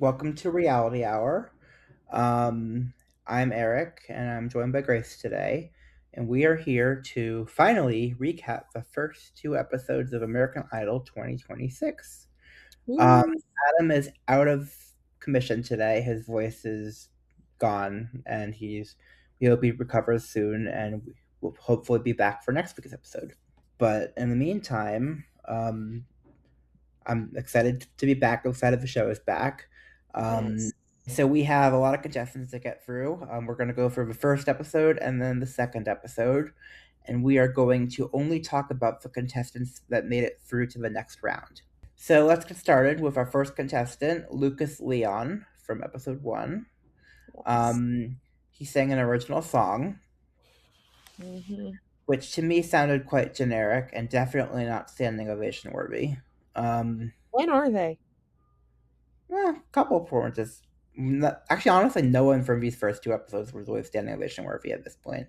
Welcome to Reality Hour. Um, I'm Eric, and I'm joined by Grace today, and we are here to finally recap the first two episodes of American Idol 2026. Um, Ooh. Adam is out of commission today. His voice is gone, and we hope he recovers soon, and we'll hopefully be back for next week's episode. But in the meantime, I'm excited to be back. I'm excited the show is back. Um, Yes. so we have a lot of contestants to get through. We're going to go through the first episode and then the second episode, and we are going to only talk about the contestants that made it through to the next round. So let's get started with our first contestant, Lucas Leon from episode one. Yes. He sang an original song, Hmm. which to me sounded quite generic and definitely not standing ovation worthy. Um, When are they? A couple of performances. Actually, honestly, no one from these first two episodes was really standing ovation worthy at this point.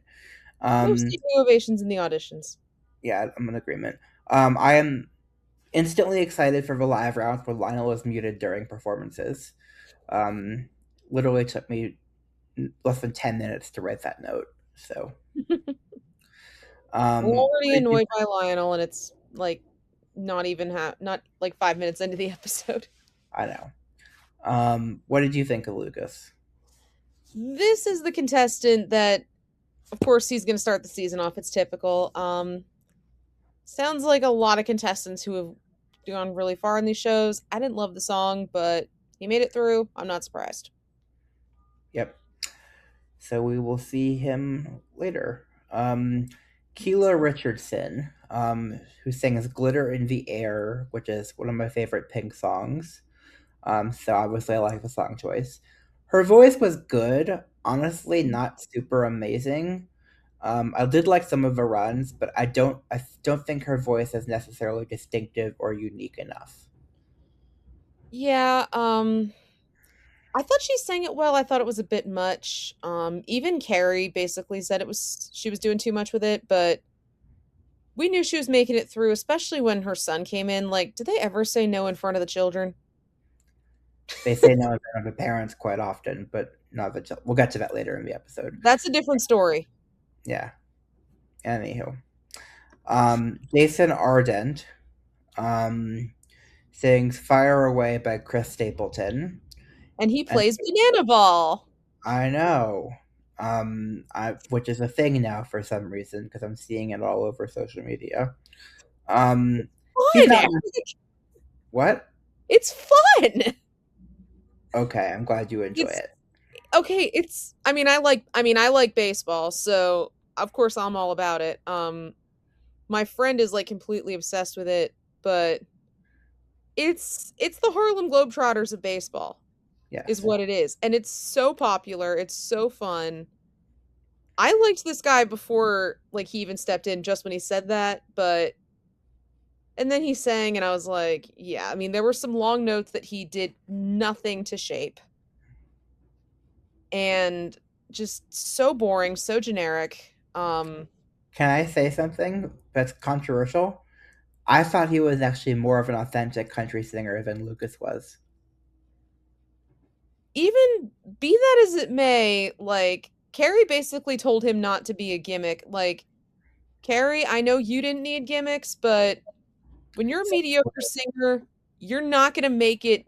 No Um, standing ovations in the auditions. yeah, I'm in agreement. I am instantly excited for the live rounds where Lionel is muted during performances. Um, Literally took me less than 10 minutes to write that note. So, I'm what already did you? annoyed by Lionel, and it's like not like 5 minutes into the episode. I know. What did you think of Lucas? This is the contestant that, of course, he's going to start the season off. It's typical. Sounds like a lot of contestants who have gone really far in these shows. I didn't love the song, but he made it through. I'm not surprised. Yep. So we will see him later. Keela Richardson, who sings "Glitter in the Air," which is one of my favorite Pink songs. So obviously I like the song choice. Her voice was good, honestly, not super amazing. I did like some of the runs, but I don't think her voice is necessarily distinctive or unique enough. Yeah, I thought she sang it well. I thought it was a bit much. Even Carrie basically said she was doing too much with it, but we knew she was making it through, especially when her son came in. Like, did they ever say no in front of the children? They say no in front of the parents quite often, but not the we'll get to that later in the episode. That's a different story. Yeah. Anywho. Jason Ardent um, sings Fire Away by Chris Stapleton. And he And plays Banana Ball. I know, which is a thing now for some reason because I'm seeing it all over social media. He's Fun, not. Eric. What? It's fun. Okay, I'm glad you enjoy It's it. okay. I like baseball, so of course I'm all about it. My friend is like completely obsessed with it, but it's the Harlem Globetrotters of baseball. Is Yes. what it is. And it's so popular. It's so fun. I liked this guy before like he even stepped in just when he said that, but and then he sang and I was like, yeah, I mean there were some long notes that he did nothing to shape and just so boring, so generic. Can I say something that's controversial? I thought he was actually more of an authentic country singer than Lucas was. Even be that as it may, like Carrie basically told him not to be a gimmick. Like, Carrie, I know you didn't need gimmicks, but when you're a So, mediocre singer, you're not going to make it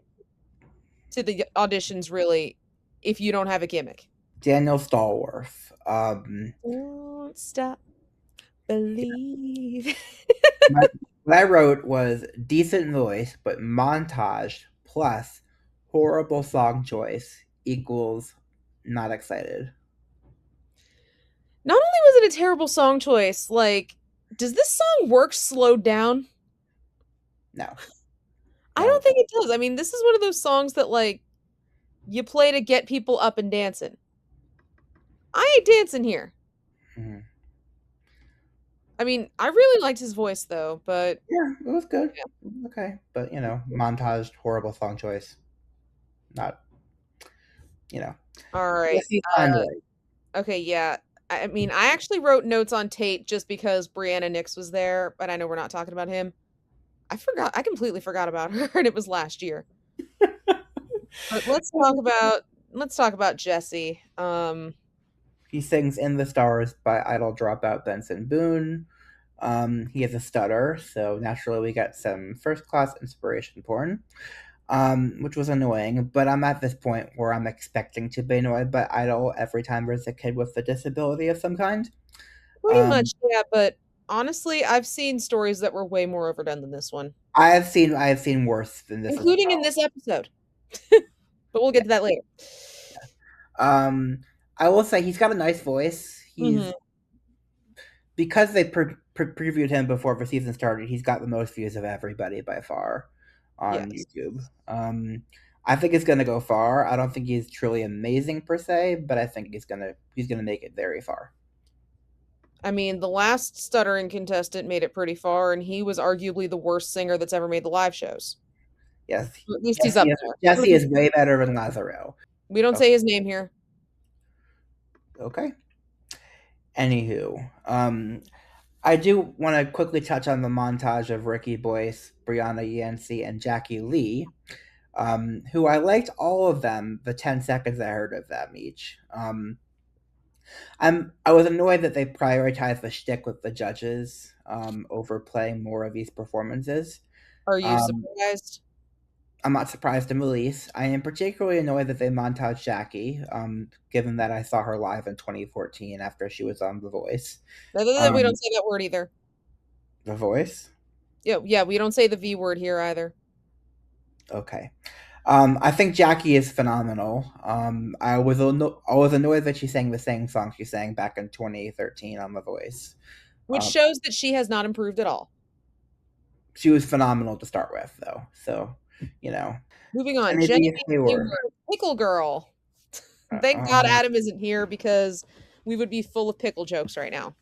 to the auditions really if you don't have a gimmick. Daniel Stallworth. Don't stop, believe. My, what I wrote was decent voice, but montage plus horrible song choice equals not excited. Not only was it a terrible song choice, like, does this song work slowed down? No, I not don't at all. think it does. I mean, this is one of those songs that, like, you play to get people up and dancing. I ain't dancing here. Mhm. I mean, I really liked his voice though, but Yeah, it was good. yeah. Okay, but montaged horrible song choice. Not you know. All right. Yes, you find it. Okay, yeah. I mean, I actually wrote notes on Tate just because Brianna Nix was there, but I know we're not talking about him. I completely forgot about her, and it was last year. But let's talk about Jesse. He sings "In the Stars" by Idol dropout Benson Boone. He has a stutter, so naturally we get some first class inspiration porn, which was annoying. But I'm at this point where I'm expecting to be annoyed by Idol every time there's a kid with a disability of some kind. Pretty Um, much, yeah, but honestly, I've seen stories that were way more overdone than this one, I have seen worse than this as including in well. this episode. But we'll Yeah. get to that later. Um, I will say he's got a nice voice. Hmm. Because they previewed him before the season started. He's got the most views of everybody by far on Yes. YouTube. I think he's gonna go far. I don't think he's truly amazing per se, but I think he's gonna make it very far. I mean, the last stuttering contestant made it pretty far, and he was arguably the worst singer that's ever made the live shows. Yes, At least he's Jesse up is there. Jesse is way better than Lazaro. We don't Okay. say his name here. Okay. Anywho, I do want to quickly touch on the montage of Ricky Boyce, Brianna Yancey, and Jackie Lee, who I liked all of them the 10 seconds I heard of them each. I was annoyed that they prioritized the shtick with the judges over playing more of these performances. Are you Um, surprised? I'm not surprised in release. I am particularly annoyed that they montage Jackie, given that I saw her live in 2014 after she was on The Voice. We don't Um, say that word either. the Voice? Yeah, yeah, we don't say the V word here either. Okay. I think Jackie is phenomenal. I was annoyed that she sang the same song she sang back in 2013 on The Voice. Which Um, shows that she has not improved at all. she was phenomenal to start with, though. So, you know, Moving on, Genevieve Genevieve Hayward. Hayward, Pickle Girl. Thank God Uh, Adam isn't here because we would be full of pickle jokes right now.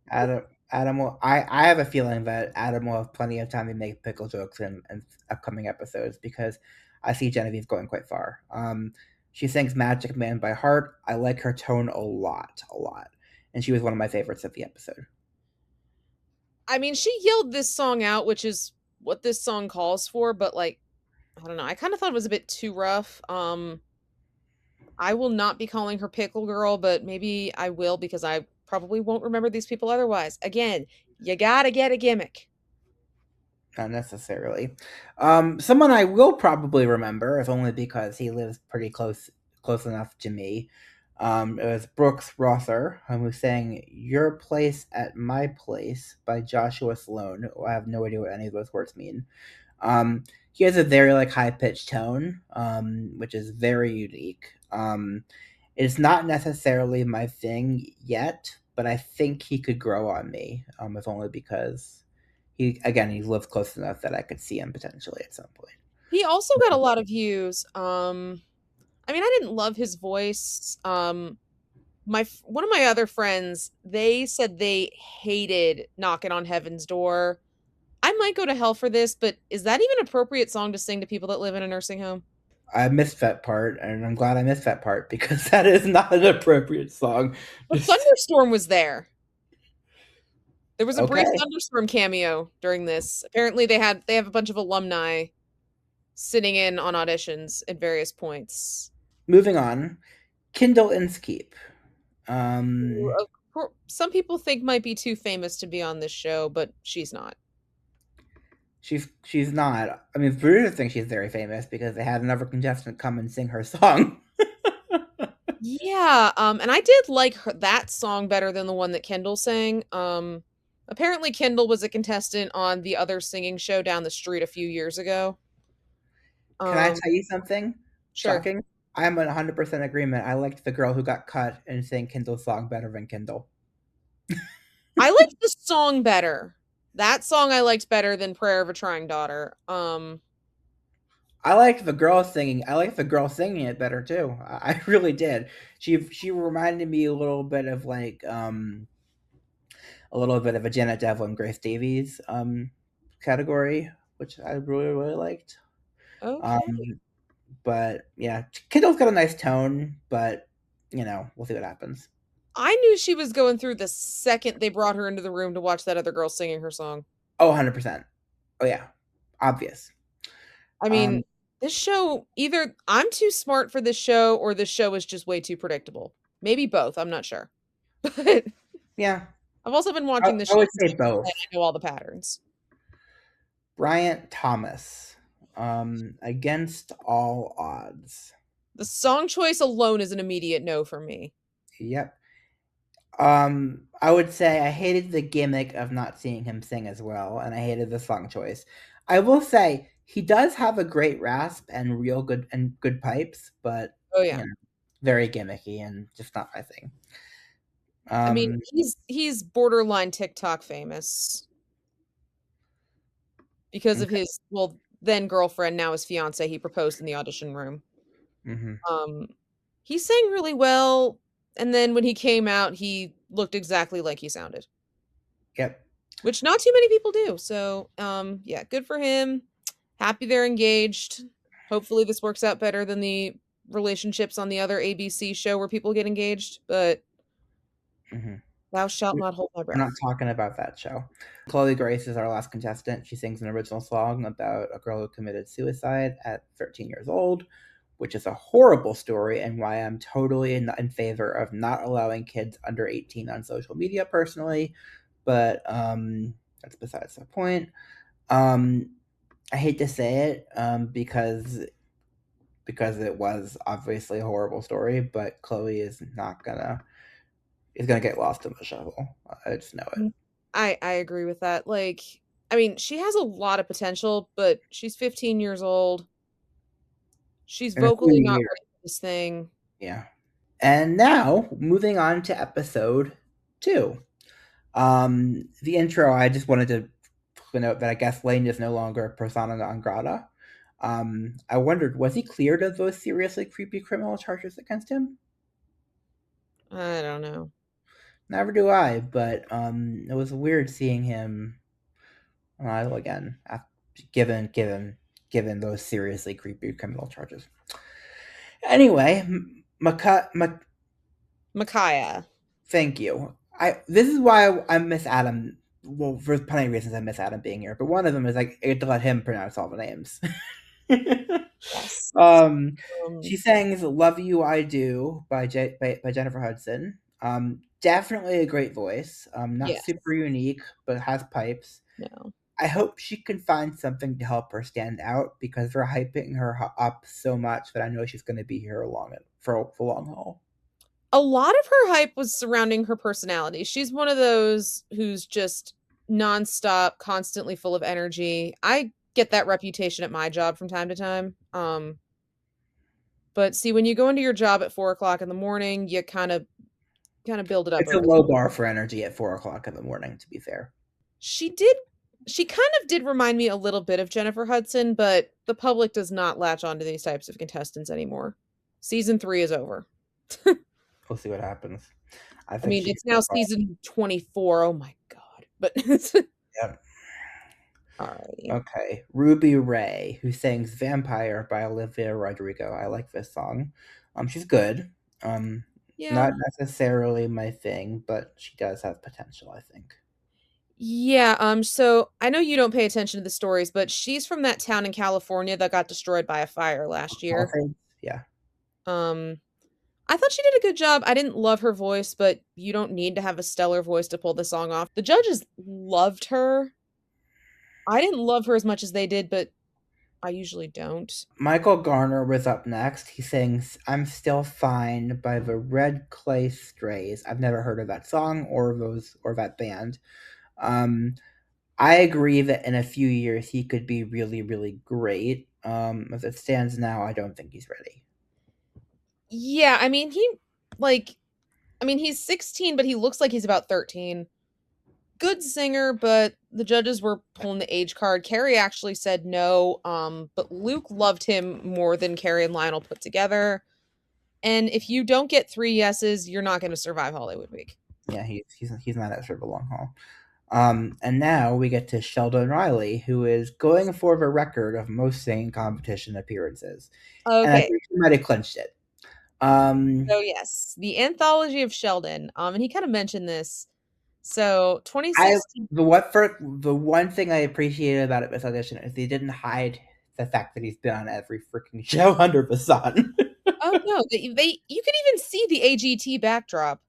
Adam. Adam will. I have a feeling that Adam will have plenty of time to make pickle jokes in upcoming episodes because I see Genevieve going quite far. She sings "Magic Man" by heart. I like her tone a lot, and she was one of my favorites of the episode. I mean, she yelled this song out, which is what this song calls for, but like, I don't know. I kind of thought it was a bit too rough. I will not be calling her Pickle Girl, but maybe I will because I probably won't remember these people otherwise. Again, you gotta get a gimmick. Not necessarily. Someone I will probably remember, if only because he lives pretty close enough to me. It was Brooks Rother, who sang "Your Place at My Place" by Joshua Sloan. I have no idea what any of those words mean. He has a very like high pitched tone, which is very unique. It's not necessarily my thing yet, but I think he could grow on me, if only because he lives close enough that I could see him potentially at some point. He also got a lot of views. I mean, I didn't love his voice. One of my other friends, they said they hated Knocking on Heaven's Door. I might go to hell for this, but is that even an appropriate song to sing to people that live in a nursing home? I missed that part, and I'm glad I missed that part because that is not an appropriate song. But Just Thunderstorm was there. There was a brief okay. Thunderstorm cameo during this. Apparently they have a bunch of alumni sitting in on auditions at various points. Moving on, Kindle Inskeep. Who, Um, some people think might be too famous to be on this show, but she's not. she's not. I mean, Bruder thinks she's very famous because they had another contestant come and sing her song. Yeah, and I did like that song better than the one that Kendall sang. Apparently Kendall was a contestant on the other singing show down the street a few years ago. Can I Um, tell you something sure. shocking? I'm in 100% agreement. I liked the girl who got cut and sang Kindle's song better than Kindle. I liked the song better. That song I liked better than Prayer of a Trying Daughter. I liked the girl singing. I liked the girl singing it better too. I really did. She reminded me a little bit of a Janet Devlin, Grace Davies category, which I really liked. Okay. Um, but yeah, Kindle's got a nice tone, but we'll see what happens. I knew she was going through the second they brought her into the room to watch that other girl singing her song. Oh, 100%. Oh yeah, obvious. I mean, Um, This show, either I'm too smart for this show or this show is just way too predictable. Maybe both, I'm not sure. But Yeah, I've also been I, watching the I show would since say I was a kid. both. I know all the patterns. Bryant Thomas, against all odds. The song choice alone is an immediate no for me. Yep. I would say I hated the gimmick of not seeing him sing as well, and I hated the song choice. I will say he does have a great rasp and real good pipes, but Oh you yeah. know, very gimmicky and just not my thing. I mean, Um, he's borderline TikTok famous because of okay. his, well, then girlfriend, now his fiance, he proposed in the audition room. Hmm. Um, he sang really well, and then when he came out, he looked exactly like he sounded, Yep. which not too many people do. So, yeah, good for him. Happy they're engaged. Hopefully, this works out better than the relationships on the other ABC show where people get engaged. But Hmm. thou shalt not hold my We're not breath. talking about that show. Chloe Grace is our last contestant. She sings an original song about a girl who committed suicide at 13 years old, which is a horrible story and why I'm totally in favor of not allowing kids under 18 on social media personally. But that's besides the point. Um, I hate to say it because it was obviously a horrible story, but Chloe is gonna get lost in the shuffle. I just know it. Mm. I agree with that. Like, I mean, she has a lot of potential, but she's 15 years old. She's In a few vocally not years, ready for this thing. yeah. And now, moving on to episode 2. The intro, I just wanted to note that I guess Lane is no longer persona non grata. I wondered, was he cleared of those seriously creepy criminal charges against him? I don't know. Never do I, but it was weird seeing him again, given those seriously creepy criminal charges. Anyway, Micaiah. thank you. I This is why I miss Adam. Well, for plenty of reasons, I miss Adam being here, but one of them is like I get to let him pronounce all the names. Yes. um, Um, she sings "Love You I Do" by Jennifer Hudson. Definitely a great voice. Not yes. super unique, but has pipes. No. I hope she can find something to help her stand out because they're hyping her up so much that I know she's going to be here for long haul. A lot of her hype was surrounding her personality. She's one of those who's just nonstop, constantly full of energy. I get that reputation at my job from time to time. But see, when you go into your job at 4 o'clock in the morning, you kind of build it up It's a over low time. bar for energy at 4 o'clock in the morning. To be fair, She did she kind of did remind me a little bit of Jennifer Hudson, but the public does not latch onto these types of contestants anymore. Season 3 is over. we'll see what happens. I I think mean, she. it's now season 24. Oh my god. But Yeah. alrighty. Okay, Ruby Ray, who sings "Vampire" by Olivia Rodrigo. I like this song. She's good. Um, Yeah. Not necessarily my thing, but she does have potential. I think. Yeah, so I know you don't pay attention to the stories, but she's from that town in California that got destroyed by a fire last year. Okay. Yeah. Um, I thought she did a good job. I didn't love her voice, but you don't need to have a stellar voice to pull the song off. The judges loved her. I didn't love her as much as they did, but I usually don't. Michael Garner was up next. He sings "I'm Still Fine" by the Red Clay Strays. I've never heard of that song or that band. Um, I agree that in a few years he could be really, really great. As it stands now, I don't think he's ready. Yeah, I mean, like he's 16, but he looks like he's about 13. Good singer, but the judges were pulling the age card. Carrie actually said no, but Luke loved him more than Carrie and Lionel put together. And if you don't get 3 yeses, you're not going to survive Hollywood Week. Yeah, he's not at for the long haul. And now we get to Sheldon Riley, who is going for the record of most singing competition appearances, and I Okay, think he might have clinched it. Um, so yes, the anthology of Sheldon. And he kind of mentioned this. So I 2016. the one thing I appreciated about it, this audition is they didn't hide the fact that he's been on every freaking show under the sun. Oh no, they you can even see the AGT backdrop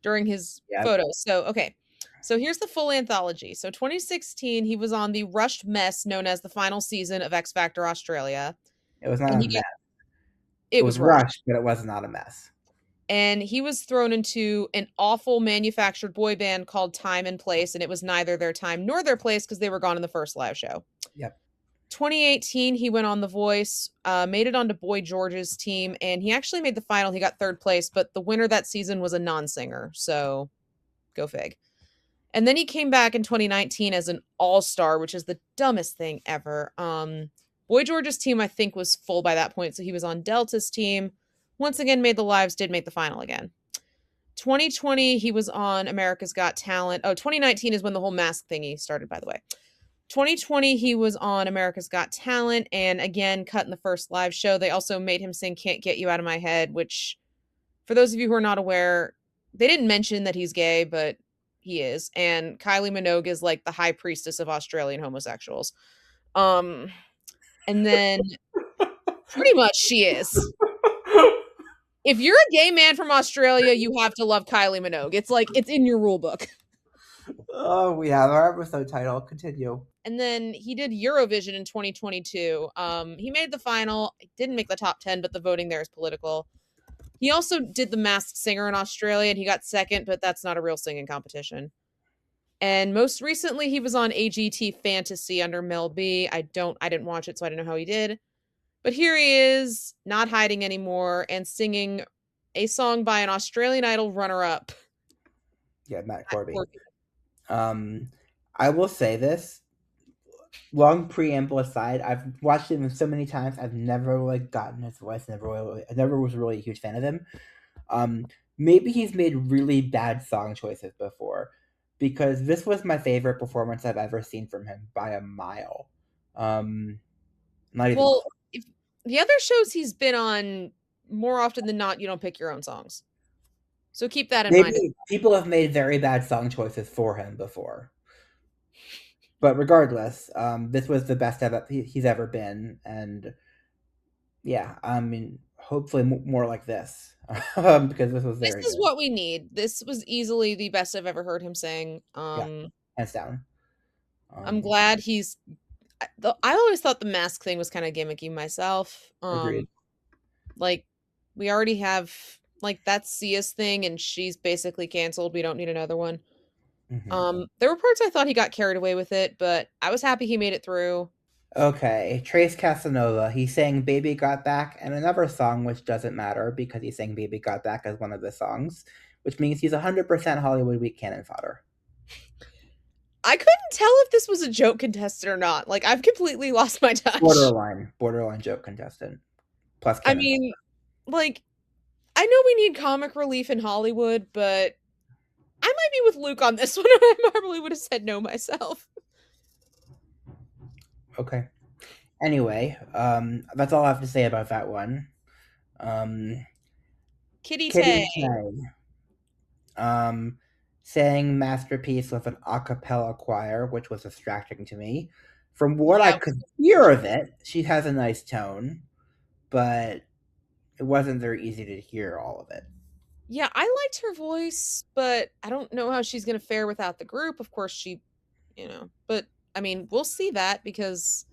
during his Yep. photos. So, okay. So here's the full anthology. So 2016, he was on the rushed mess known as the final season of X Factor Australia, It was not and a he got mess. It it was was rushed. rushed, but it was not a mess. And he was thrown into an awful manufactured boy band called Time and Place, and it was neither their time nor their place because they were gone in the first live show. Yep. 2018, he went on The Voice, made it onto Boy George's team, and he actually made the final. He got third place, but the winner that season was a non-singer, so go fig. And then he came back in 2019 as an all-star, which is the dumbest thing ever. Boy George's team, I think, was full by that point, so he was on Delta's team. Once again, made the lives, did make the final again. 2020, he was on America's Got Talent. Oh, 2019 is when the whole mask thingy started, by the way. 2020, he was on America's Got Talent, and again, cut in the first live show. They also made him sing Can't Get You Out of My Head, which, for those of you who are not aware, they didn't mention that he's gay, but he is. And Kylie Minogue is like the high priestess of Australian homosexuals. Um, and then pretty much she is. If you're a gay man from Australia, you have to love Kylie Minogue. It's like it's in your rule book. Oh, yeah, our episode title. Continue. And then he did Eurovision in 2022. He made the final, didn't make the top 10, but the voting there is political. He also did the Masked Singer in Australia, and he got second, but that's not a real singing competition. And most recently, he was on AGT Fantasy under Mel B. I didn't watch it, so I don't know how he did. But here he is, not hiding anymore, and singing a song by an Australian Idol runner-up. Yeah, Matt Corby. I will say this. Long preamble aside, I've watched him so many times. I've never gotten his voice. I never was really a huge fan of him. Maybe he's made really bad song choices before, because this was my favorite performance I've ever seen from him by a mile. Not even Well, close. if the other shows he's been on, more often than not, you don't pick your own songs. So keep that in mind. Maybe people have made very bad song choices for him before. But regardless, this was the best he's ever been, and yeah, I mean, hopefully more like this, because this was This very is good. what we need. This was easily the best I've ever heard him sing. Yeah, hands down. I'm Um, glad he's I always thought the mask thing was kind of gimmicky myself. Agreed. Like we already have like that's Sia's thing and she's basically canceled. We don't need another one. Hmm. There were parts I thought he got carried away with it, but I was happy he made it through. Okay, Trace Casanova. He sang "Baby Got Back" and another song which doesn't matter because he sang "Baby Got Back" as one of the songs, which means he's 100% Hollywood Week cannon fodder. I couldn't tell if this was a joke contestant or not. Like I've completely lost my touch. Borderline joke contestant plus I cannon. mean, like I know we need comic relief in Hollywood, but I might be with Luke on this one. I probably would have said no myself. Okay. Anyway, that's all I have to say about that one. Um, Kitty Tay. Kitty Tay, um, sang "Masterpiece" with an a cappella choir, which was distracting to me. From what I Yeah. could hear of it, she has a nice tone, but it wasn't very easy to hear all of it. Yeah, I liked her voice, but I don't know how she's going to fare without the group. Of course, but I mean, we'll see that because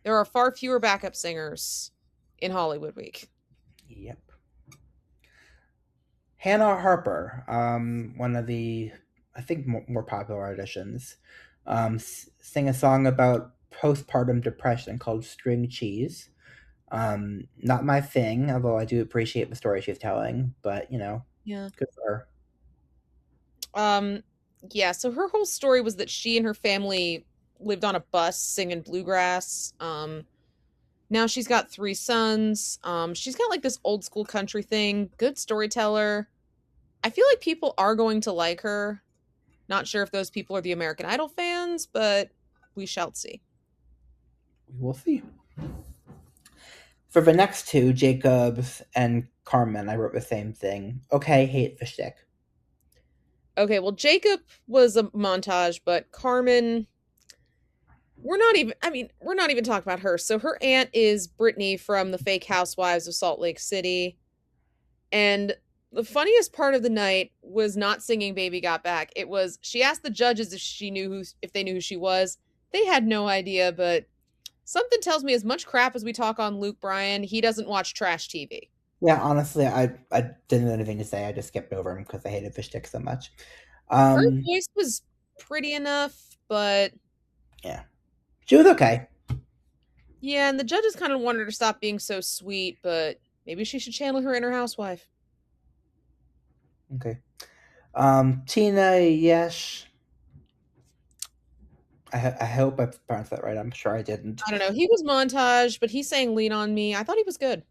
there are far fewer backup singers in Hollywood Week. Yep. Hannah Harper, one of the, I think, more popular auditions, sang a song about postpartum depression called "String Cheese." Not my thing, although I do appreciate the story she's telling. But Yeah. good for her. Um, yeah, so her whole story was that she and her family lived on a bus singing bluegrass. Now she's got three sons. She's got like this old school country thing, good storyteller. I feel like people are going to like her. Not sure if those people are the American Idol fans, but we shall see. We will see. For the next two, Jacobs and Carmen, I wrote the same thing. Okay, hate the shtick. Okay, well, Jacob was a montage, but Carmen, we're not even talking about her. So her aunt is Brittany from the Fake Housewives of Salt Lake City. And the funniest part of the night was not singing Baby Got Back. It was she asked the judges if they knew who she was. They had no idea, but something tells me as much crap as we talk on Luke Bryan, he doesn't watch trash TV. Yeah, honestly, I didn't have anything to say. I just skipped over him because I hated fish sticks so much. Her Um, voice was pretty enough, but yeah, she was okay. yeah, and the judges kind of wanted her to stop being so sweet, but maybe she should channel her inner housewife. Okay. Tina, yes. I hope I pronounced that right. I'm sure I didn't. I don't know. He was montage, but he sang Lean on Me. I thought he was good.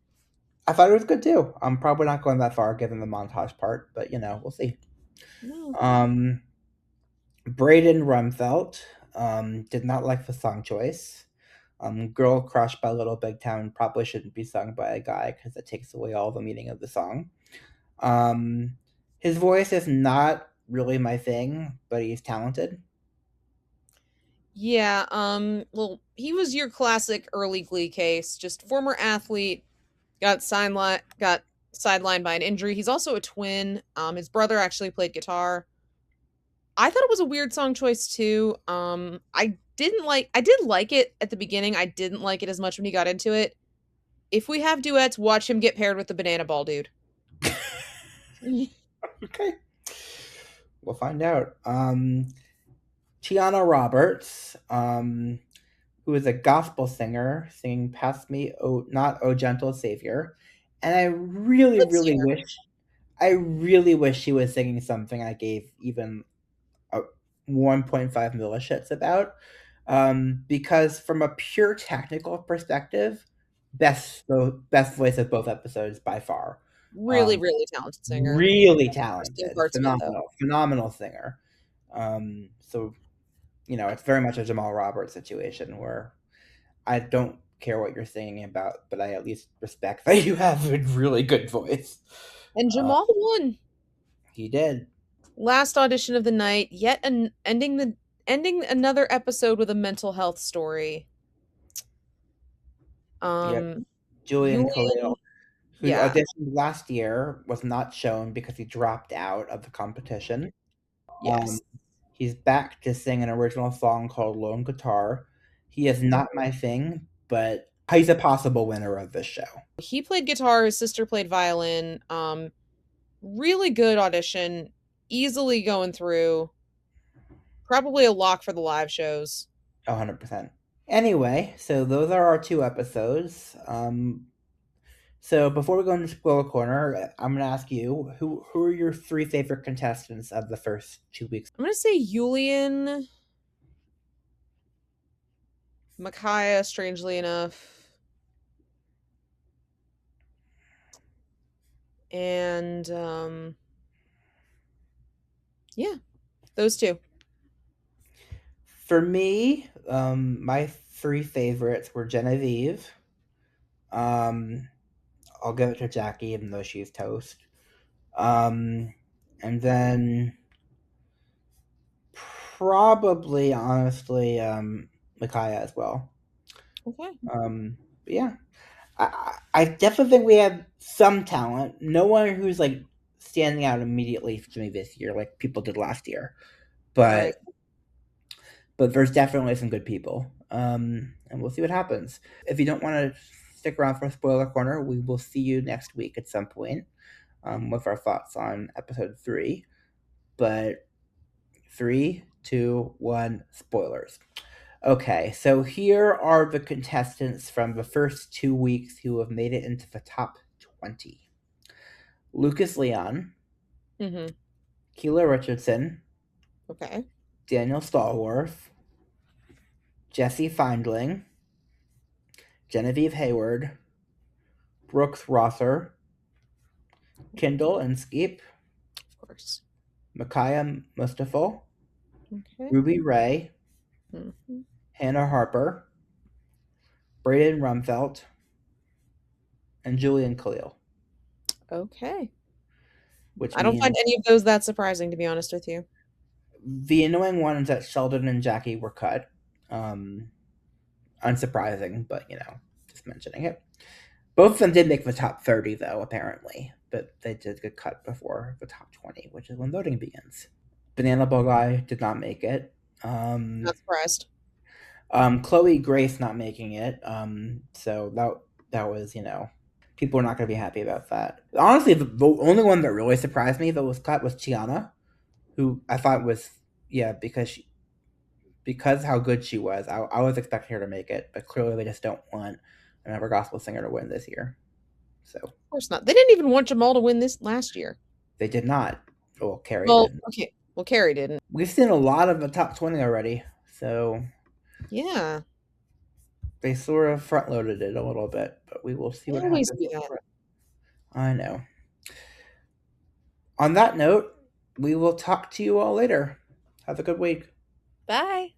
I thought it was good too. I'm probably not going that far given the montage part, but we'll see. No. Um, Braden Rumfelt did not like the song choice. Girl Crush by Little Big Town probably shouldn't be sung by a guy because it takes away all the meaning of the song. Um, his voice is not really my thing, but he's talented. Yeah, well, he was your classic early Glee case, just former athlete, got sidelined by an injury. He's also a twin. His brother actually played guitar. I thought it was a weird song choice too. I did like it at the beginning. I didn't like it as much when he got into it. If we have duets, watch him get paired with the banana ball dude. Okay, we'll find out. Tiana Roberts, who is a gospel singer, singing "Pass Me, oh, Not Oh Gentle Savior," and Good singer. I really wish she was singing something I gave even a 1.5 millishits about, because from a pure technical perspective, best voice of both episodes by far. Really, Um, really talented singer. really Interesting talented, parts of it though. phenomenal singer. So it's very much a Jamal Roberts situation where I don't care what you're singing about, but I at least respect that you have a really good voice. And Uh, Jamal won. he did. Last audition of the night, yet an ending another episode with a mental health story. Yep. Um Julian Yulian, Khalil, who yeah, auditioned last year, was not shown because he dropped out of the competition. Um, yes. he's back to sing an original song called Lone Guitar. He is not my thing, but he's a possible winner of this show. He played guitar, his sister played violin. Really good audition, easily going through. Probably a lock for the live shows. 100%. Anyway, so those are our two episodes. So before we go into spoiler corner, I'm gonna ask you who are your three favorite contestants of the first 2 weeks? I'm gonna say Yulian, Micaiah, strangely enough, and yeah, those two. For me, my three favorites were Genevieve. Um, I'll give it to Jackie, even though she's toast. Um, and then probably, honestly, Micaiah as well. Okay. But yeah, I definitely think we have some talent. No one who's like standing out immediately to me this year, like people did last year. Right. But there's definitely some good people. And we'll see what happens. If you don't want to stick around for spoiler corner, we will see you next week at some point, with our thoughts on episode 3. But 3, 2, 1, spoilers. Okay, so here are the contestants from the first 2 weeks who have made it into the top 20. Lucas Leon, Mm-hmm. Keela Richardson, Okay. Daniel Stallworth, Jesse Feindling, Genevieve Hayward, Brooks Rosser, Kendall Inskeep, Of course. Micaiah Mustafa, Okay. Ruby Ray, Mm-hmm. Hannah Harper, Braden Rumfelt, and Julian Khalil, Okay. which I don't find means any of those that surprising, to be honest with you. the annoying one is that Sheldon and Jackie were cut. Um, unsurprising, but just mentioning it. Both of them did make the top 30, though, apparently, but they did get cut before the top 20, which is when voting begins. Banana Ball Guy did not make it. Um, Not surprised. Chloe Grace not making it. So that was people are not going to be happy about that. Honestly, the only one that really surprised me that was cut was Tiana, who I thought was because because how good she was. I was expecting her to make it, but clearly they just don't want another gospel singer to win this year. So Of course not. They didn't even want Jamal to win this last year. they did not. Well, Carrie Well, did. okay. Well, Carrie didn't. We've seen a lot of the top 20 already, so Yeah, they sort of front loaded it a little bit, but we will see they what always happens do with that. the rest. I know. On that note, we will talk to you all later. Have a good week. Bye.